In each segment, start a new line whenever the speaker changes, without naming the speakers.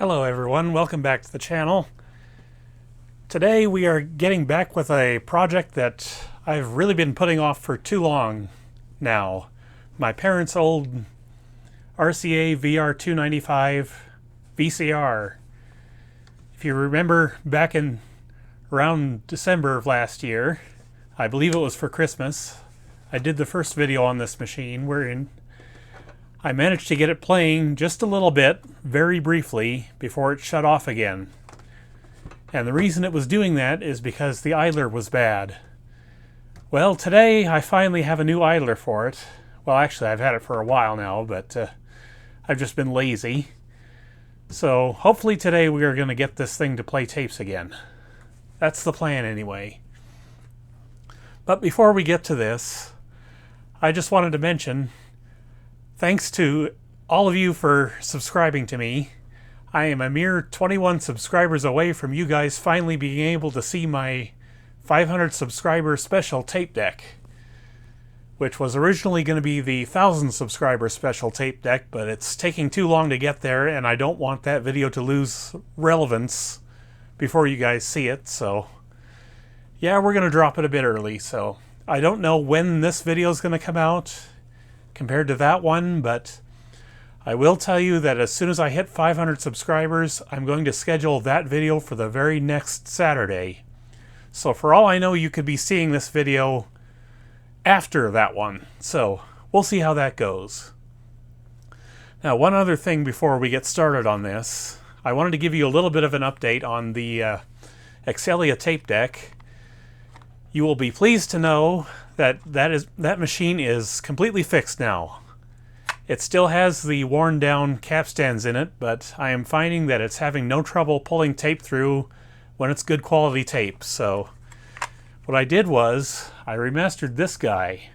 Hello everyone, welcome back to the channel. Today we are getting back with a project that I've really been putting off for too long now. My parents' old RCA VR295 VCR. If you remember back in around December of last year, I believe it was for Christmas, I did the first video on this machine wherein I managed to get it playing just a little bit, very briefly, before it shut off again. And the reason it was doing that is because the idler was bad. Well, today I finally have a new idler for it. Well, actually I've had it for a while now, but I've just been lazy. So hopefully today we are going to get this thing to play tapes again. That's the plan anyway. But before we get to this, I just wanted to mention, thanks to all of you for subscribing to me. I am a mere 21 subscribers away from you guys finally being able to see my 500 subscriber special tape deck, which was originally going to be the 1,000 subscriber special tape deck, but it's taking too long to get there, and I don't want that video to lose relevance before you guys see it, so yeah, we're going to drop it a bit early. So I don't know when this video is going to come out compared to that one, but I will tell you that as soon as I hit 500 subscribers, I'm going to schedule that video for the very next Saturday. So for all I know, you could be seeing this video after that one. So we'll see how that goes. Now, one other thing before we get started on this, I wanted to give you a little bit of an update on the Excelia tape deck. You will be pleased to know that that machine is completely fixed now. It still has the worn down capstans in it, but I am finding that it's having no trouble pulling tape through when it's good quality tape. So what I did was I remastered this guy.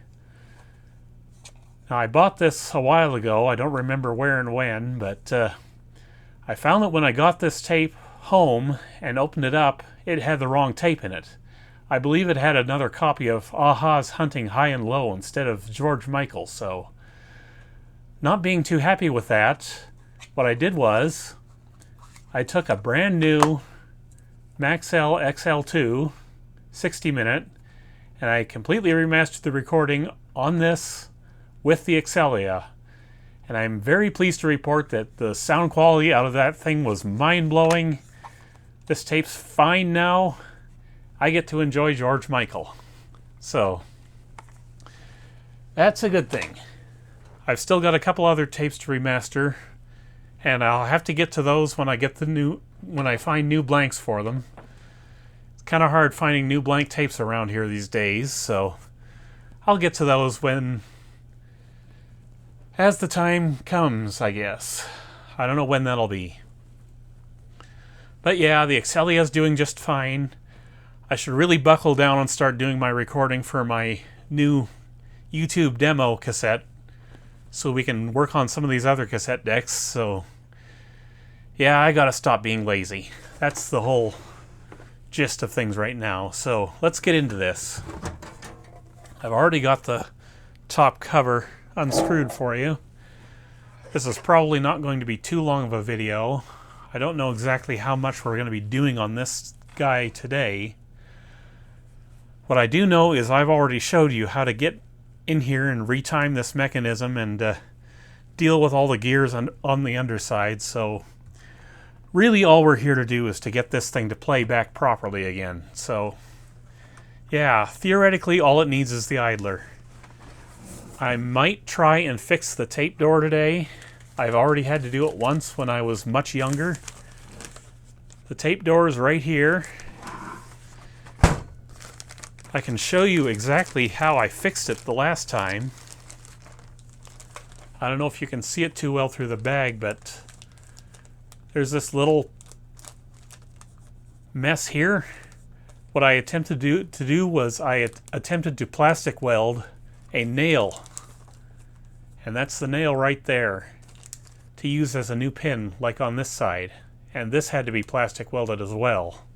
Now I bought this a while ago, I don't remember where and when, but I found that when I got this tape home and opened it up, it had the wrong tape in it. I believe it had another copy of Aha's Hunting High and Low instead of George Michael, so not being too happy with that, what I did was I took a brand new Maxell XL2 60-minute and I completely remastered the recording on this with the Excelia. And I'm very pleased to report that the sound quality out of that thing was mind-blowing. This tape's fine now. I get to enjoy George Michael. So that's a good thing. I've still got a couple other tapes to remaster, and I'll have to get to those when I find new blanks for them. It's kind of hard finding new blank tapes around here these days, so I'll get to those as the time comes, I guess. I don't know when that'll be. But yeah, the Excelia is doing just fine. I should really buckle down and start doing my recording for my new YouTube demo cassette so we can work on some of these other cassette decks. So yeah, I gotta stop being lazy. That's the whole gist of things right now. So let's get into this. I've already got the top cover unscrewed for you. This is probably not going to be too long of a video. I don't know exactly how much we're going to be doing on this guy today. What I do know is I've already showed you how to get in here and retime this mechanism and deal with all the gears on the underside. So really all we're here to do is to get this thing to play back properly again. So yeah, theoretically all it needs is the idler. I might try and fix the tape door today. I've already had to do it once when I was much younger. The tape door is right here. I can show you exactly how I fixed it the last time. I don't know if you can see it too well through the bag, but there's this little mess here. What I attempted to do was I attempted to plastic weld a nail, and that's the nail right there, to use as a new pin like on this side, and this had to be plastic welded as well.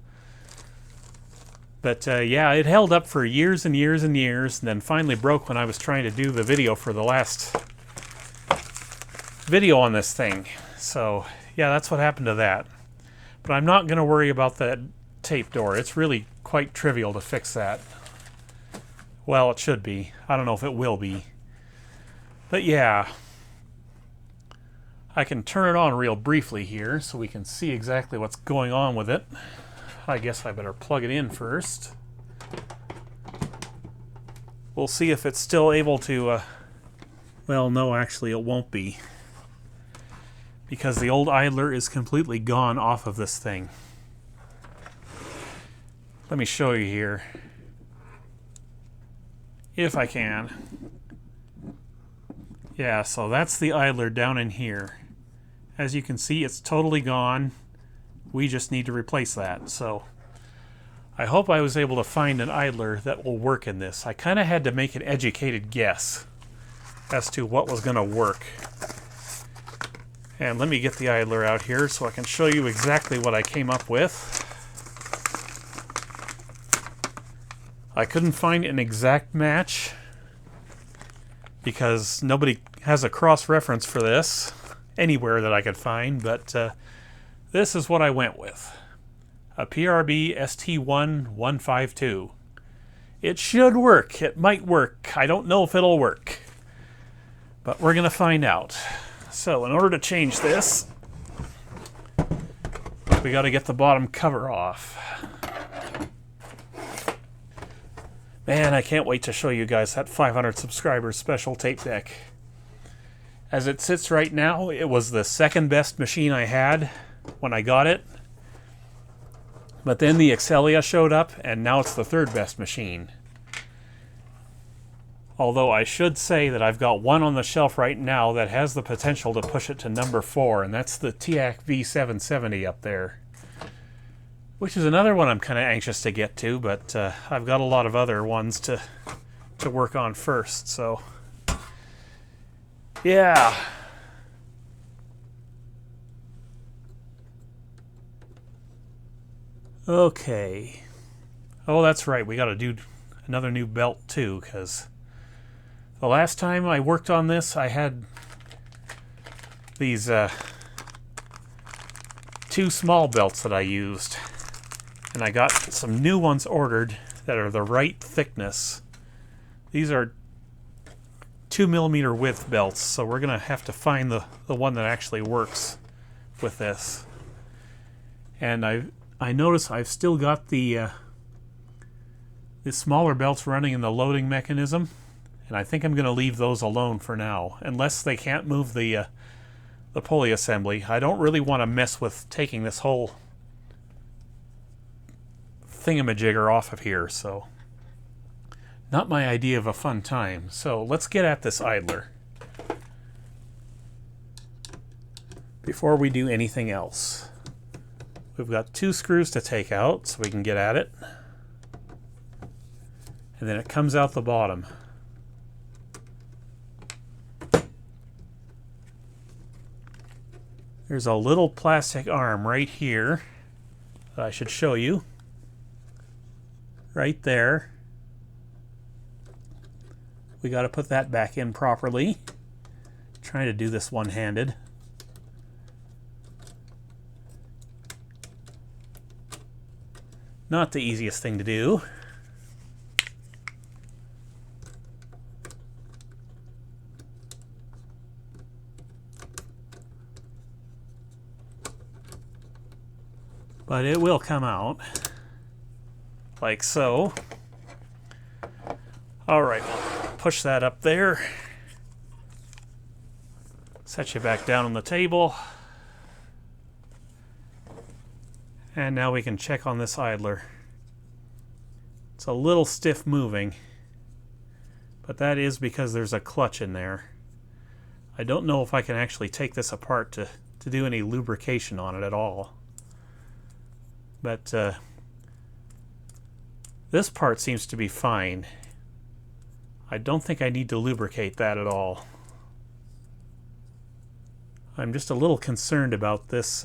But yeah, it held up for years and years and years, and then finally broke when I was trying to do the video for the last video on this thing. So Yeah, that's what happened to that. But I'm not going to worry about that tape door. It's really quite trivial to fix that. Well, it should be. I don't know if it will be. But yeah, I can turn it on real briefly here so we can see exactly what's going on with it. I guess I better plug it in first. We'll see if it's still able to... well, no, actually it won't be. Because the old idler is completely gone off of this thing. Let me show you here. If I can. Yeah, so that's the idler down in here. As you can see, it's totally gone. We just need to replace that. So I hope I was able to find an idler that will work in this. I kind of had to make an educated guess as to what was going to work. And let me get the idler out here so I can show you exactly what I came up with. I couldn't find an exact match because nobody has a cross-reference for this anywhere that I could find, but this is what I went with. A PRB ST1-152. It should work. It might work. I don't know if it'll work. But we're going to find out. So, in order to change this, we got to get the bottom cover off. Man, I can't wait to show you guys that 500 subscribers special tape deck. As it sits right now, it was the second best machine I had when I got it. But then the Excelia showed up, and now it's the third best machine. Although I should say that I've got one on the shelf right now that has the potential to push it to number 4, and that's the TAC V770 up there. Which is another one I'm kind of anxious to get to, but I've got a lot of other ones to work on first, so... yeah. Okay. Oh, that's right, we got to do another new belt too, because the last time I worked on this, I had these 2 small belts that I used. And I got some new ones ordered that are the right thickness. These are 2mm width belts, so we're going to have to find the one that actually works with this. And I notice I've still got the smaller belts running in the loading mechanism, and I think I'm going to leave those alone for now, unless they can't move the pulley assembly. I don't really want to mess with taking this whole thingamajigger off of here, so not my idea of a fun time. So let's get at this idler before we do anything else. We've got 2 screws to take out so we can get at it, and then it comes out the bottom. There's a little plastic arm right here that I should show you. Right there. We got to put that back in properly. Trying to do this one-handed. Not the easiest thing to do. But it will come out. Like so. Alright, push that up there. Set you back down on the table. And now we can check on this idler. It's a little stiff moving, but that is because there's a clutch in there. I don't know if I can actually take this apart to do any lubrication on it at all. But this part seems to be fine. I don't think I need to lubricate that at all. I'm just a little concerned about this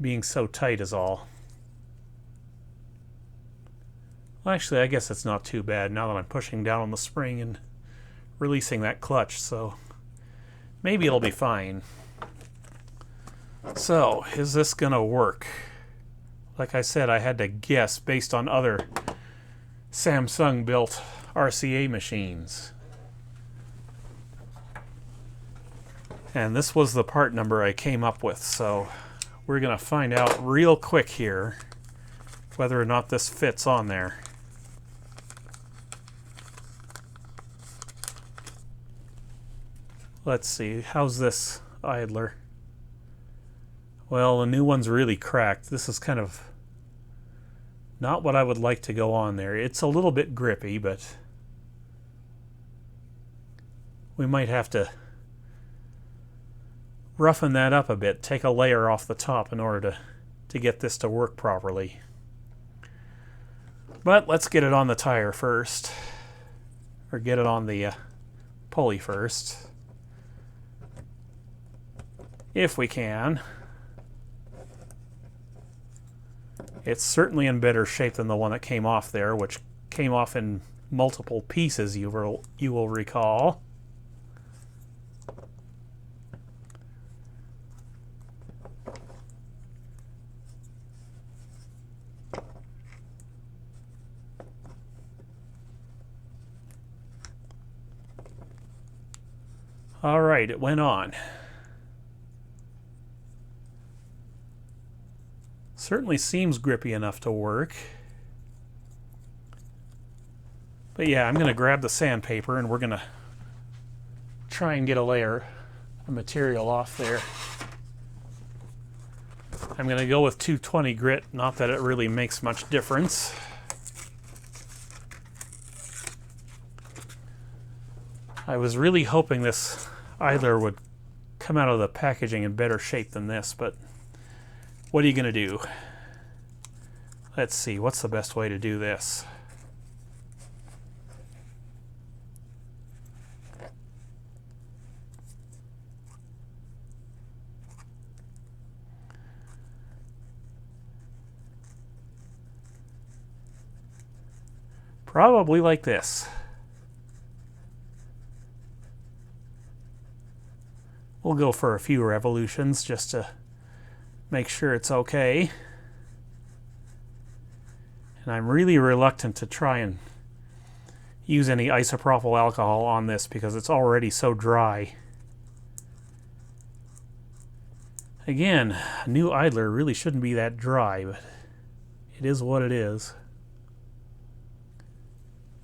being so tight is all. Well, actually, I guess it's not too bad now that I'm pushing down on the spring and releasing that clutch, so maybe it'll be fine. So, is this gonna work? Like I said, I had to guess based on other Samsung built RCA machines. And this was the part number I came up with, so we're gonna find out real quick here whether or not this fits on there. Let's see, how's this idler? Well, the new one's really cracked. This is kind of not what I would like to go on there. It's a little bit grippy, but we might have to roughen that up a bit, take a layer off the top in order to get this to work properly. But let's get it on the tire first, or get it on the pulley first, if we can. It's certainly in better shape than the one that came off there, which came off in multiple pieces, you will recall. All right, it went on. Certainly seems grippy enough to work. But yeah, I'm going to grab the sandpaper and we're going to try and get a layer of material off there. I'm going to go with 220 grit, not that it really makes much difference. I was really hoping this idler would come out of the packaging in better shape than this, but what are you going to do? Let's see, what's the best way to do this? Probably like this. We'll go for a few revolutions just to make sure it's okay. And I'm really reluctant to try and use any isopropyl alcohol on this because it's already so dry. Again, a new idler really shouldn't be that dry, but it is what it is.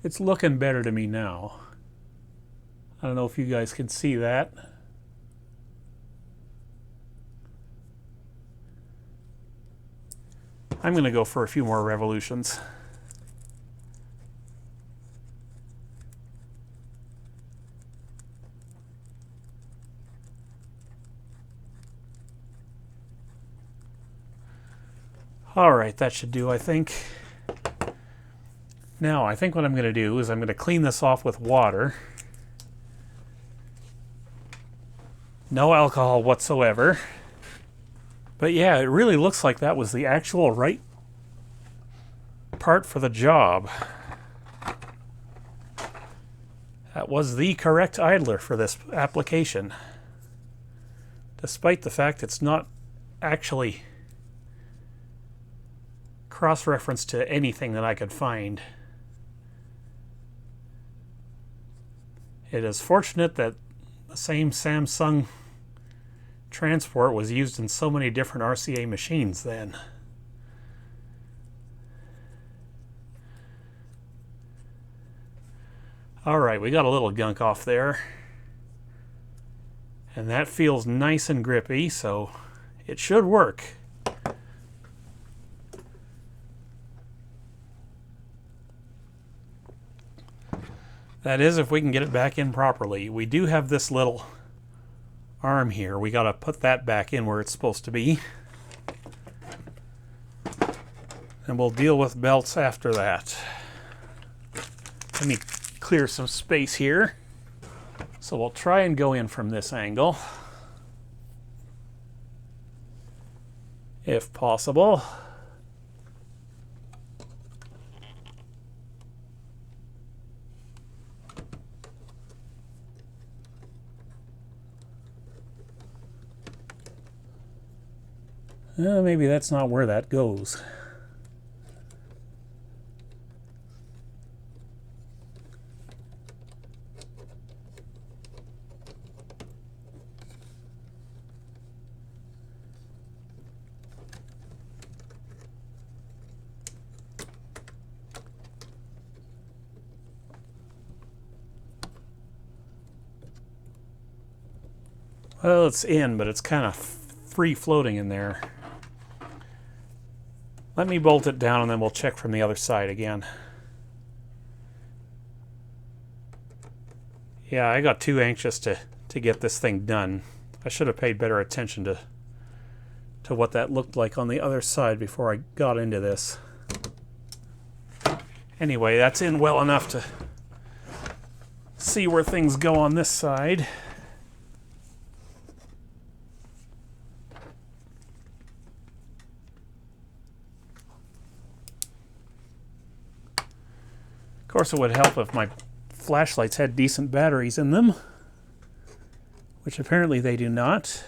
It's looking better to me now. I don't know if you guys can see that. I'm going to go for a few more revolutions. All right, that should do, I think. Now, I think what I'm going to do is I'm going to clean this off with water. No alcohol whatsoever. But yeah, it really looks like that was the actual right part for the job. That was the correct idler for this application. Despite the fact it's not actually cross-referenced to anything that I could find. It is fortunate that the same Samsung transport was used in so many different RCA machines then. Alright, we got a little gunk off there. And that feels nice and grippy, so it should work. That is, if we can get it back in properly. We do have this little arm here. We got to put that back in where it's supposed to be. And we'll deal with belts after that. Let me clear some space here. So we'll try and go in from this angle, if possible. Maybe that's not where that goes. Well, it's in, but it's kind of free floating in there. Let me bolt it down and then we'll check from the other side again. Yeah, I got too anxious to get this thing done. I should have paid better attention to what that looked like on the other side before I got into this. Anyway, that's in well enough to see where things go on this side. Of course, it would help if my flashlights had decent batteries in them, which apparently they do not.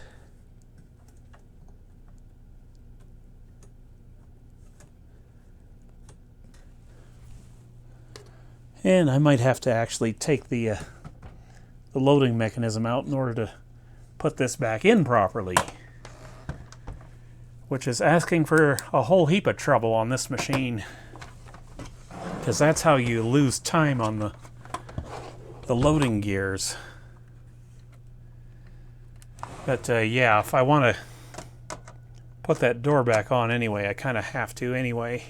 And I might have to actually take the loading mechanism out in order to put this back in properly, which is asking for a whole heap of trouble on this machine, because that's how you lose time on the loading gears. But yeah, if I want to put that door back on anyway, I kind of have to anyway.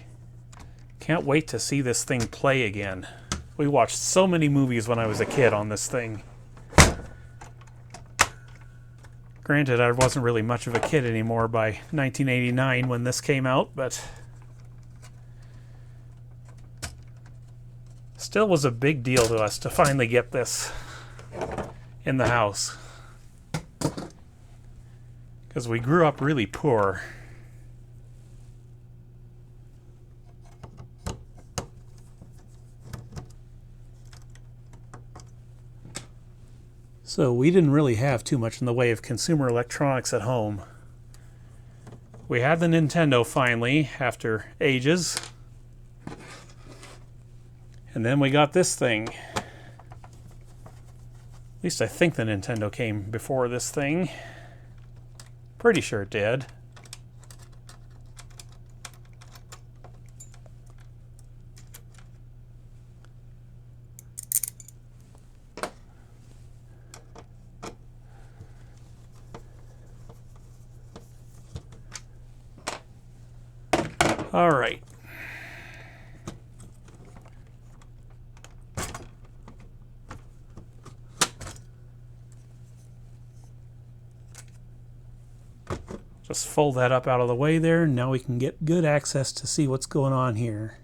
Can't wait to see this thing play again. We watched so many movies when I was a kid on this thing. Granted, I wasn't really much of a kid anymore by 1989 when this came out, but still was a big deal to us to finally get this in the house, because we grew up really poor. So we didn't really have too much in the way of consumer electronics at home. We had the Nintendo finally, after ages. And then we got this thing. At least I think the Nintendo came before this thing. Pretty sure it did. All right. Just fold that up out of the way there. Now we can get good access to see what's going on here.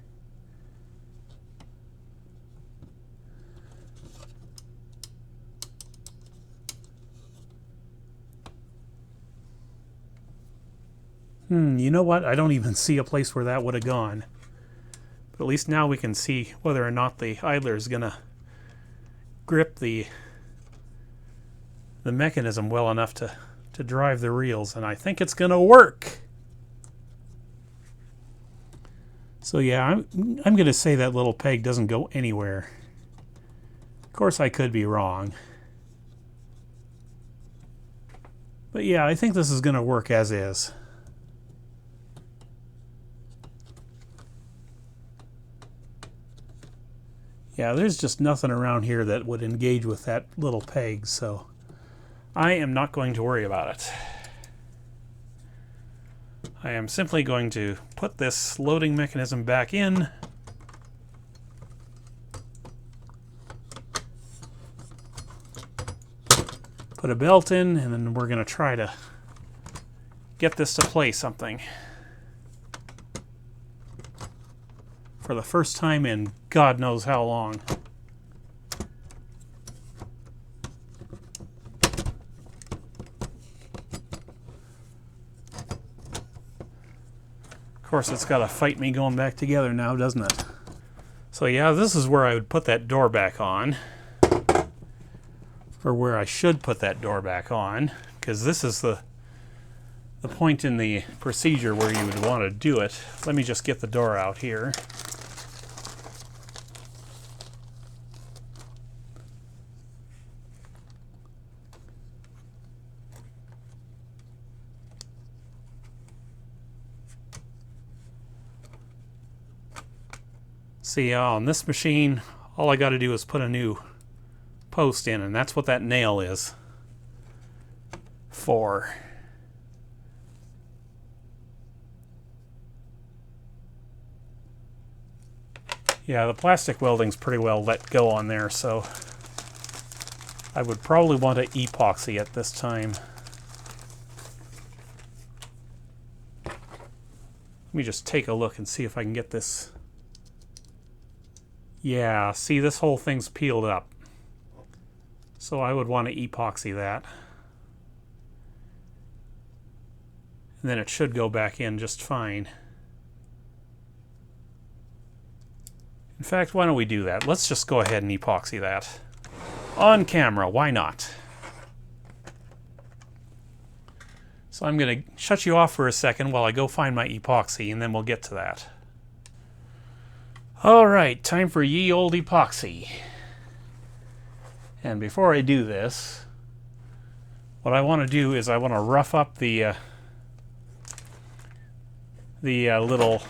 You know what? I don't even see a place where that would have gone. But at least now we can see whether or not the idler is going to grip the mechanism well enough to drive the reels, and I think it's going to work. So yeah, I'm going to say that little peg doesn't go anywhere. Of course, I could be wrong. But yeah, I think this is going to work as is. Yeah, there's just nothing around here that would engage with that little peg, so I am not going to worry about it. I am simply going to put this loading mechanism back in. Put a belt in, and then we're going to try to get this to play something. For the first time in God knows how long. Of course, it's got to fight me going back together now, doesn't it? So yeah, this is where I would put that door back on. Or where I should put that door back on. Because this is the the point in the procedure where you would want to do it. Let me just get the door out here. See, on this machine, all I got to do is put a new post in, and that's what that nail is for. Yeah, the plastic welding's pretty well let go on there, so I would probably want to epoxy at this time. Let me just take a look and see if I can get this. Yeah, see, this whole thing's peeled up. So I would want to epoxy that. And then it should go back in just fine. In fact, why don't we do that? Let's just go ahead and epoxy that. On camera, why not? So I'm going to shut you off for a second while I go find my epoxy, and then we'll get to that. Alright, time for ye old epoxy. And before I do this, what I want to do is I want to rough up the little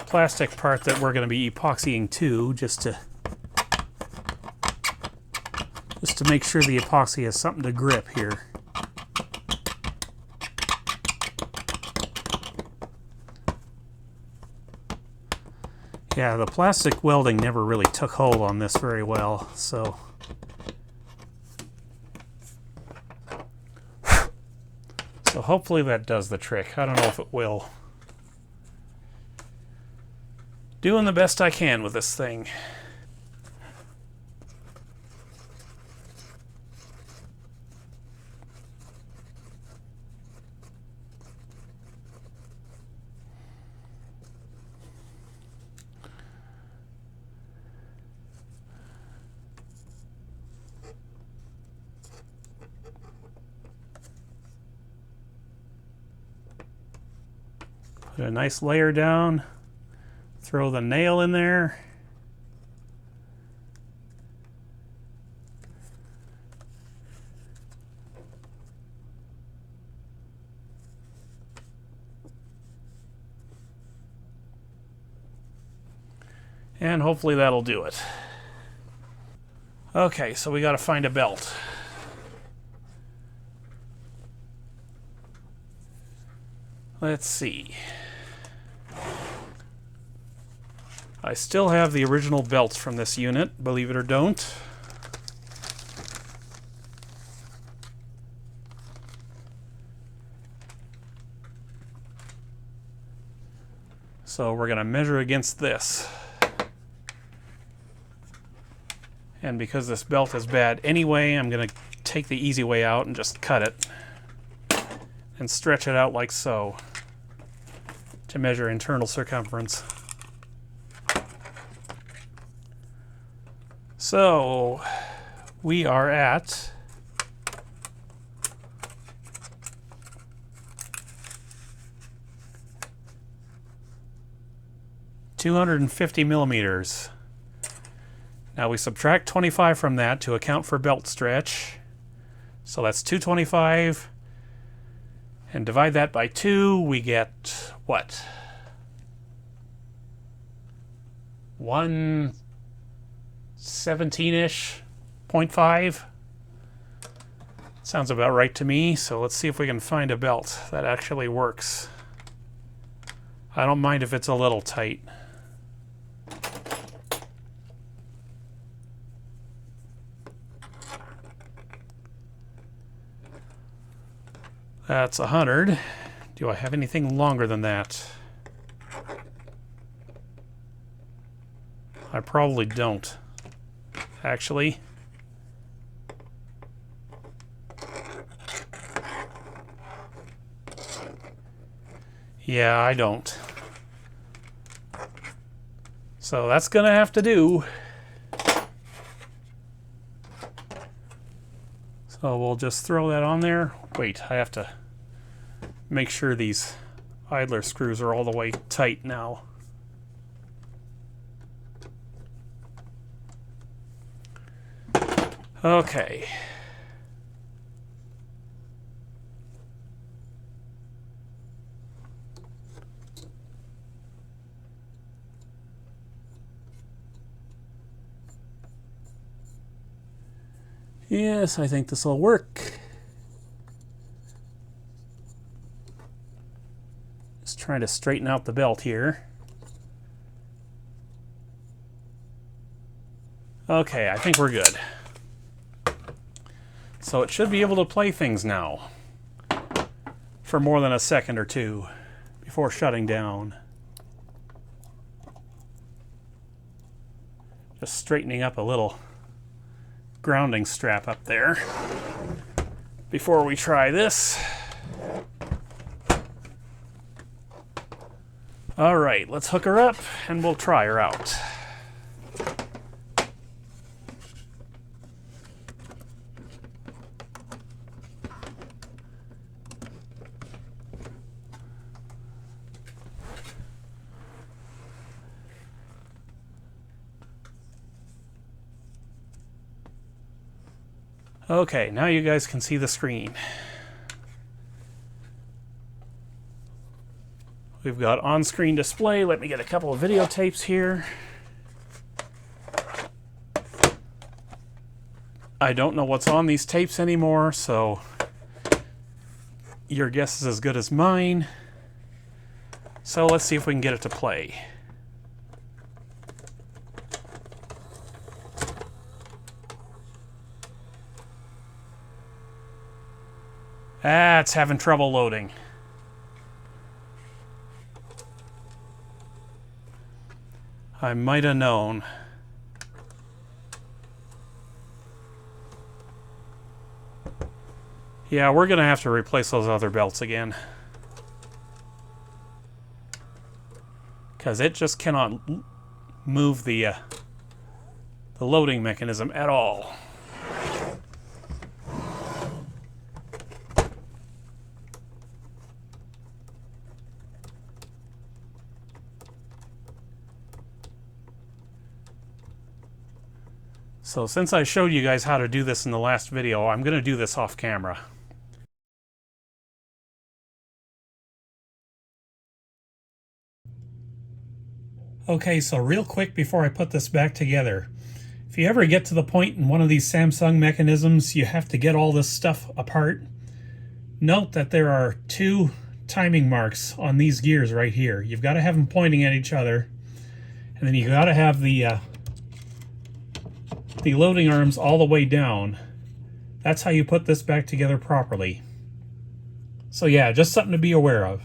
plastic part that we're going to be epoxying to, just to make sure the epoxy has something to grip here. Yeah, the plastic welding never really took hold on this very well, so hopefully that does the trick. I don't know if it will. Doing the best I can with this thing. Put a nice layer down, throw the nail in there. And hopefully that'll do it. Okay, so we got to find a belt. Let's see. I still have the original belts from this unit, believe it or don't. So we're going to measure against this. And because this belt is bad anyway, I'm going to take the easy way out and just cut it and stretch it out like so to measure internal circumference. So we are at 250 millimeters. Now we subtract 25 from that to account for belt stretch. So that's 225. And divide that by 2, we get what? 117-ish, 0.5. Sounds about right to me, so let's see if we can find a belt that actually works. I don't mind if it's a little tight. That's 100. Do I have anything longer than that? I probably don't, actually. Yeah, I don't. So that's gonna have to do. So So we'll just throw that on there. Wait, I have to make sure these idler screws are all the way tight now. Okay. Yes, I think this will work. Just trying to straighten out the belt here. Okay, I think we're good. So it should be able to play things now for more than a second or two before shutting down. Just straightening up a little grounding strap up there before we try this. All right, let's hook her up and we'll try her out. Okay, now you guys can see the screen. We've got on-screen display. Let me get a couple of videotapes here. I don't know what's on these tapes anymore, so your guess is as good as mine. So let's see if we can get it to play. Ah, it's having trouble loading. I might have known. Yeah, we're gonna have to replace those other belts again. Because it just cannot move the loading mechanism at all. So since I showed you guys how to do this in the last video, I'm going to do this off camera. Okay, so real quick before I put this back together. If you ever get to the point in one of these Samsung mechanisms you have to get all this stuff apart, note that there are two timing marks on these gears right here. You've got to have them pointing at each other, and then you've got to have the loading arms all the way down. That's how you put this back together properly. So yeah, just something to be aware of.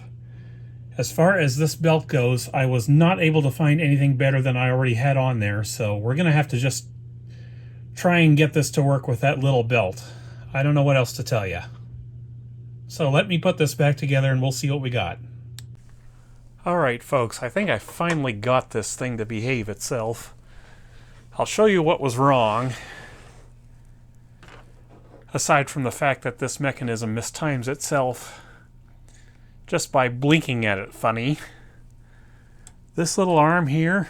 As far as this belt goes, I was not able to find anything better than I already had on there, so we're going to have to just try and get this to work with that little belt. I don't know what else to tell you. So let me put this back together and we'll see what we got. Alright folks, I think I finally got this thing to behave itself. I'll show you what was wrong, aside from the fact that this mechanism mistimes itself just by blinking at it funny. This little arm here,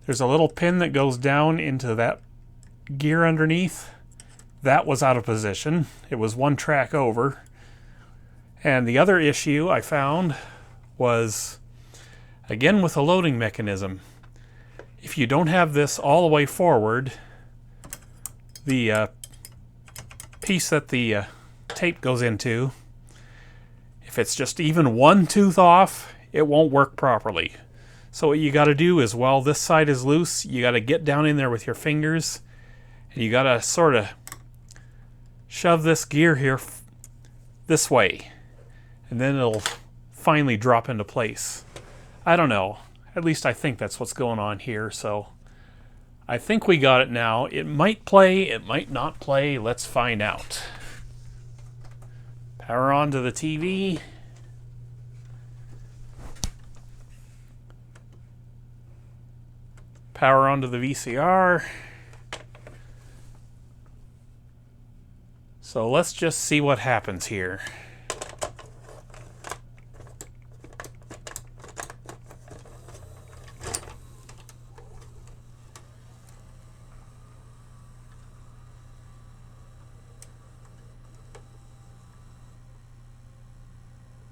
there's a little pin that goes down into that gear underneath. That was out of position. It was one track over. And the other issue I found was, again with the loading mechanism. If you don't have this all the way forward, the piece that the tape goes into, if it's just even one tooth off, it won't work properly. So what you got to do is, while this side is loose, you got to get down in there with your fingers, and you got to sort of shove this gear here this way, and then it'll finally drop into place. I don't know. At least I think that's what's going on here, so I think we got it now. It might play, it might not play. Let's find out. Power on to the TV. Power onto the VCR. So let's just see what happens here.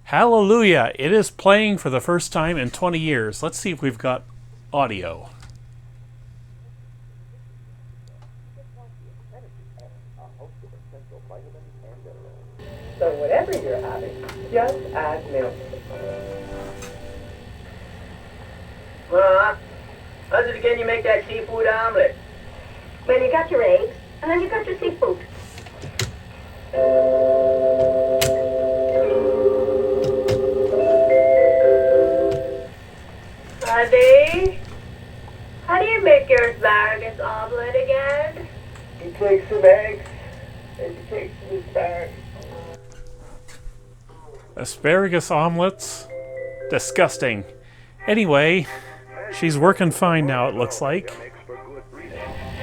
Hallelujah! It is playing for the first time in 20 years. Let's see if we've got audio.
So whatever you're having, just add milk.
How's it again you make that seafood omelet?
Well, you got your eggs, and then you got your seafood. Honey, how do you make your asparagus omelet again?
You take some eggs, and you take some asparagus.
Asparagus omelets? Disgusting. Anyway, she's working fine now, it looks like.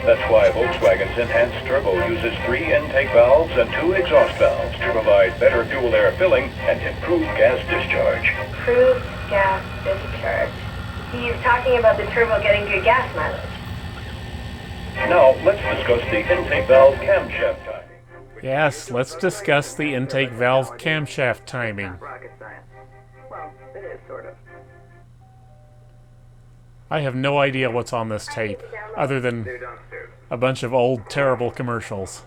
That's why Volkswagen's enhanced turbo uses 3 intake valves and 2 exhaust valves to provide better dual air filling and improved gas discharge.
Improved gas discharge. He's talking about the turbo getting good gas mileage.
Now, let's discuss the intake valve camshaft timing.
Yes, let's discuss the intake valve camshaft timing.
Rocket science. Well, it is, sort of.
I have no idea what's on this tape, other than
They're downstairs.
a bunch of old, terrible commercials.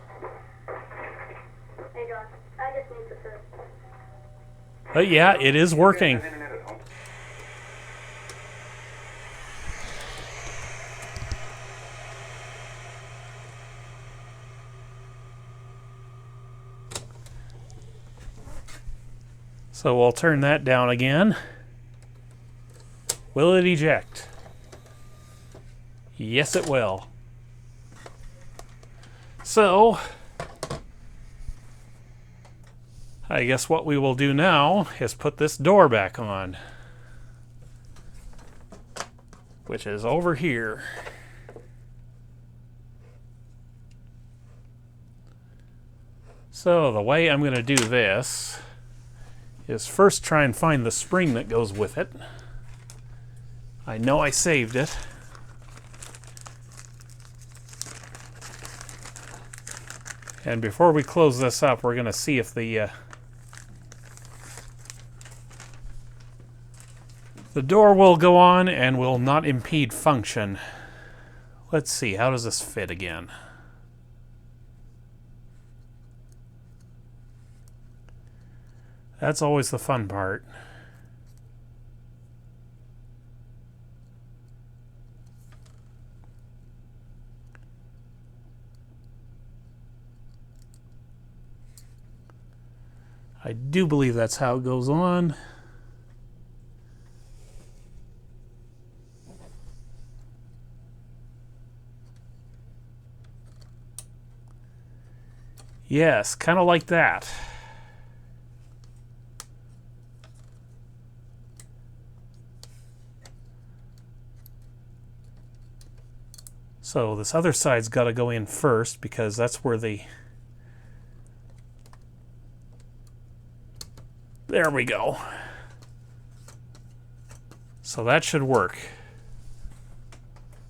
Hey, John, I just need to sit.
But yeah, it is working.
Internet at home.
So we'll turn that down again. Will it eject? Yes, it will. So, I guess what we will do now is put this door back on, which is over here. So the way I'm going to do this is first try and find the spring that goes with it. I know I saved it. And before we close this up, we're going to see if the door will go on and will not impede function. Let's see, how does this fit again? That's always the fun part. I do believe that's how it goes on. Yes, kind of like that. So this other side's got to go in first because that's where the... There we go. So that should work.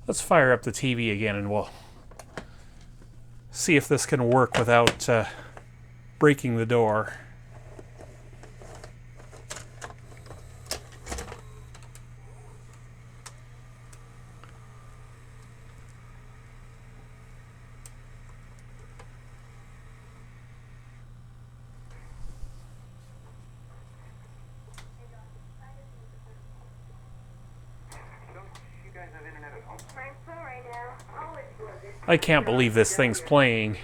Let's fire up the TV again and we'll see if this can work without breaking the door. I can't believe this thing's playing.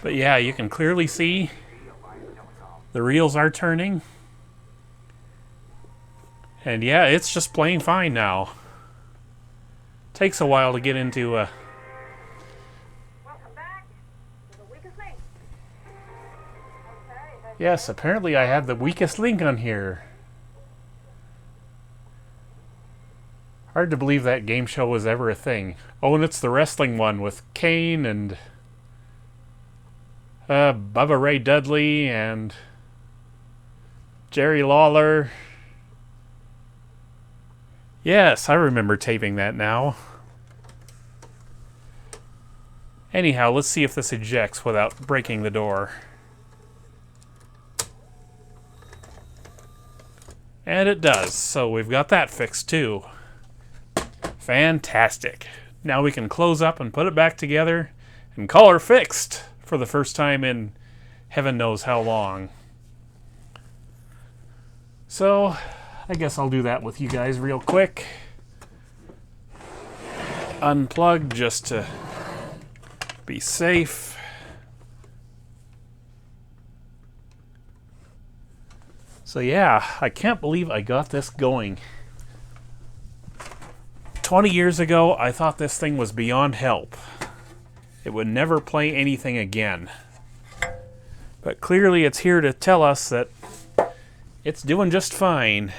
But yeah, you can clearly see the reels are turning. And yeah, it's just playing fine now. Takes a while to get into
Welcome back to the weakest link.
Yes, apparently I have the weakest link on here. Hard to believe that game show was ever a thing. Oh, and it's the wrestling one with Kane and Bubba Ray Dudley and Jerry Lawler. Yes, I remember taping that now. Anyhow, let's see if this ejects without breaking the door. And it does, so we've got that fixed too. Fantastic. Now we can close up and put it back together and call her fixed for the first time in heaven knows how long. So, I guess I'll do that with you guys real quick. Unplug just to be safe. So yeah, I can't believe I got this going. 20 years ago, I thought this thing was beyond help. It would never play anything again. But clearly it's here to tell us that it's doing just fine.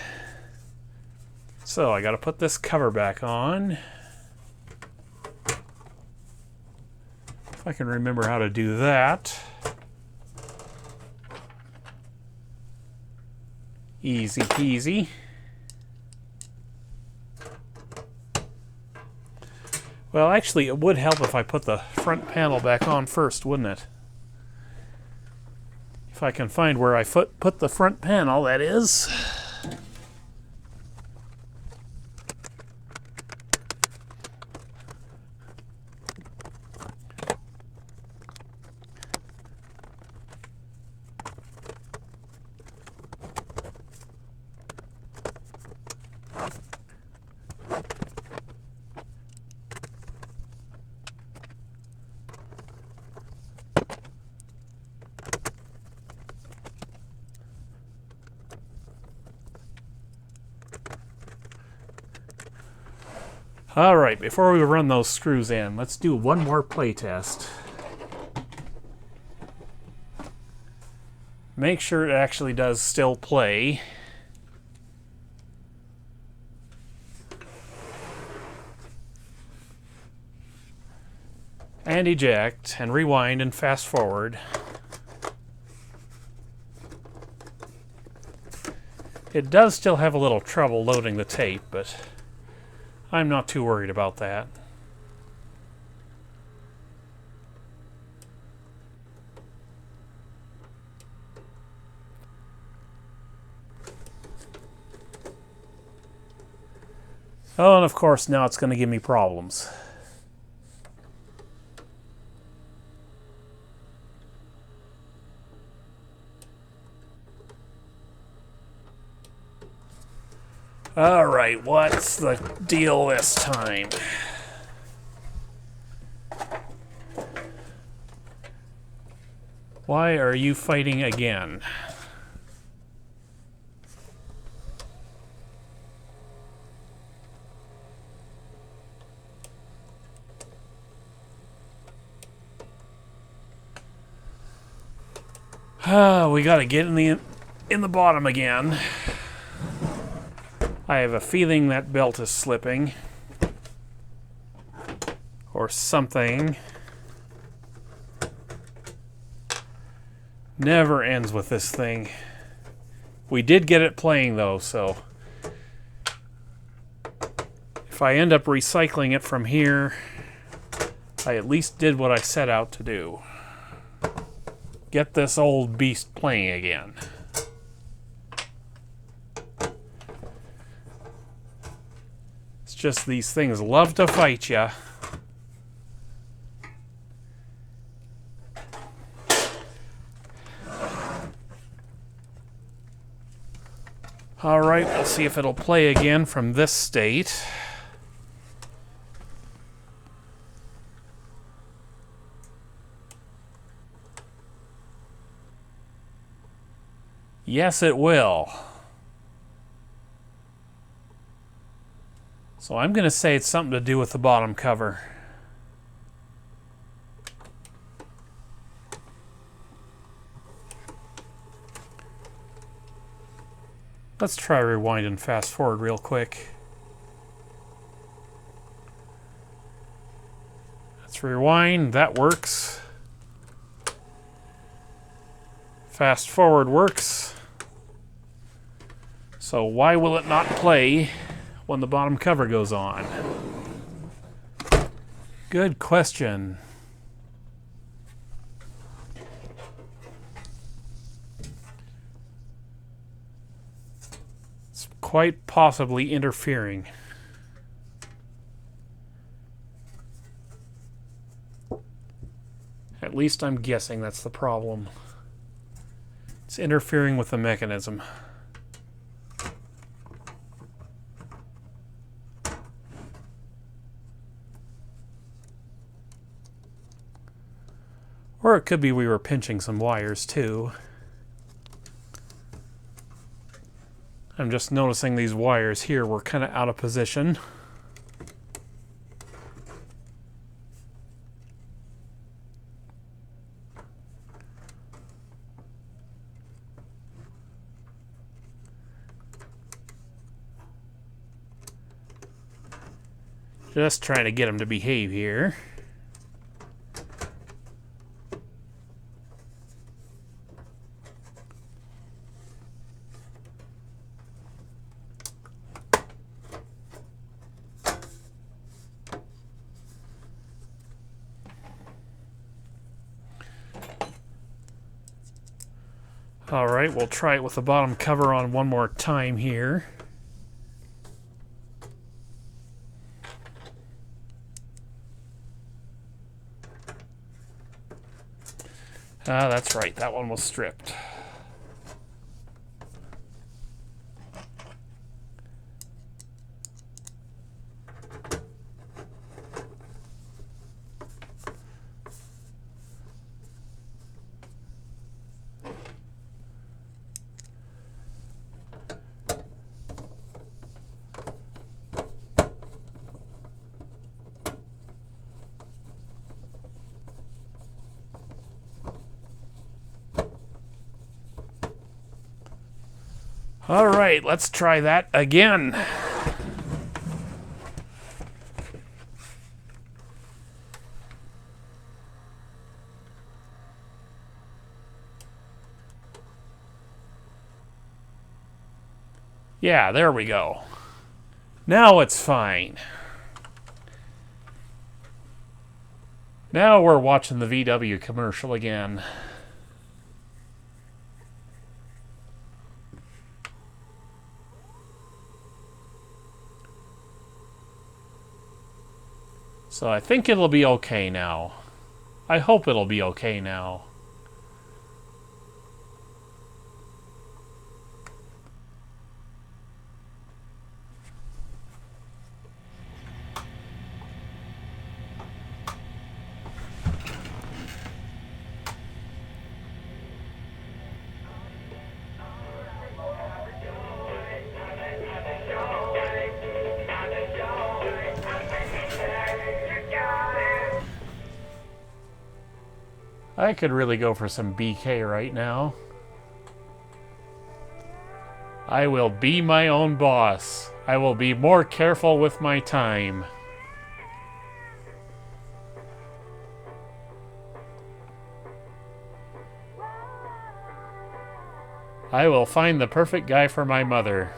So I gotta put this cover back on. If I can remember how to do that. Easy peasy. Well, actually, it would help if I put the front panel back on first, wouldn't it? If I can find where I put the front panel, that is. Alright, before we run those screws in, let's do one more play test. Make sure it actually does still play. And eject, and rewind, and fast forward. It does still have a little trouble loading the tape, but I'm not too worried about that. Oh, and of course now it's going to give me problems. Alright, what's the deal this time? Why are you fighting again? We gotta get in the bottom again. I have a feeling that belt is slipping. Or something. Never ends with this thing. We did get it playing though, so if I end up recycling it from here, I at least did what I set out to do. Get this old beast playing again. It's just these things love to fight ya. Alright, we'll see if it'll play again from this state. Yes, it will. So I'm going to say it's something to do with the bottom cover. Let's try rewind and fast forward real quick. Let's rewind. That works. Fast forward works. So why will it not play when the bottom cover goes on? Good question. It's quite possibly interfering. At least I'm guessing that's the problem. It's interfering with the mechanism. Or it could be we were pinching some wires too. I'm just noticing these wires here were kind of out of position. Just trying to get them to behave here. All right, we'll try it with the bottom cover on one more time here. Ah, that's right, that one was stripped. All right, let's try that again. Yeah, there we go. Now it's fine. Now we're watching the VW commercial again. So I think it'll be okay now. I hope it'll be okay now. I could really go for some BK right now. I will be my own boss. I will be more careful with my time. I will find the perfect guy for my mother.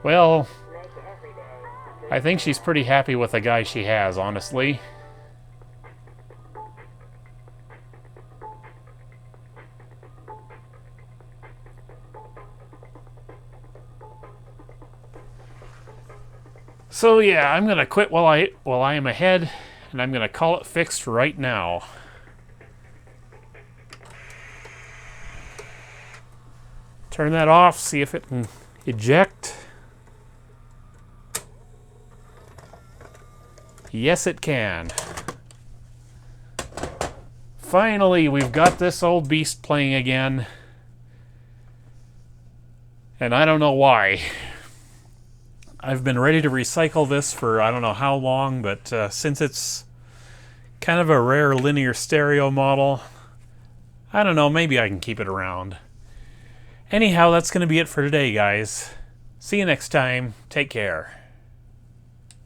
Well, I think she's pretty happy with the guy she has, honestly. So yeah, I'm gonna quit while I am ahead, and I'm gonna call it fixed right now. Turn that off, see if it can eject. Yes, it can. Finally, we've got this old beast playing again. And I don't know why. I've been ready to recycle this for I don't know how long, but since it's kind of a rare linear stereo model, I don't know, maybe I can keep it around. Anyhow, that's going to be it for today, guys. See you next time. Take care.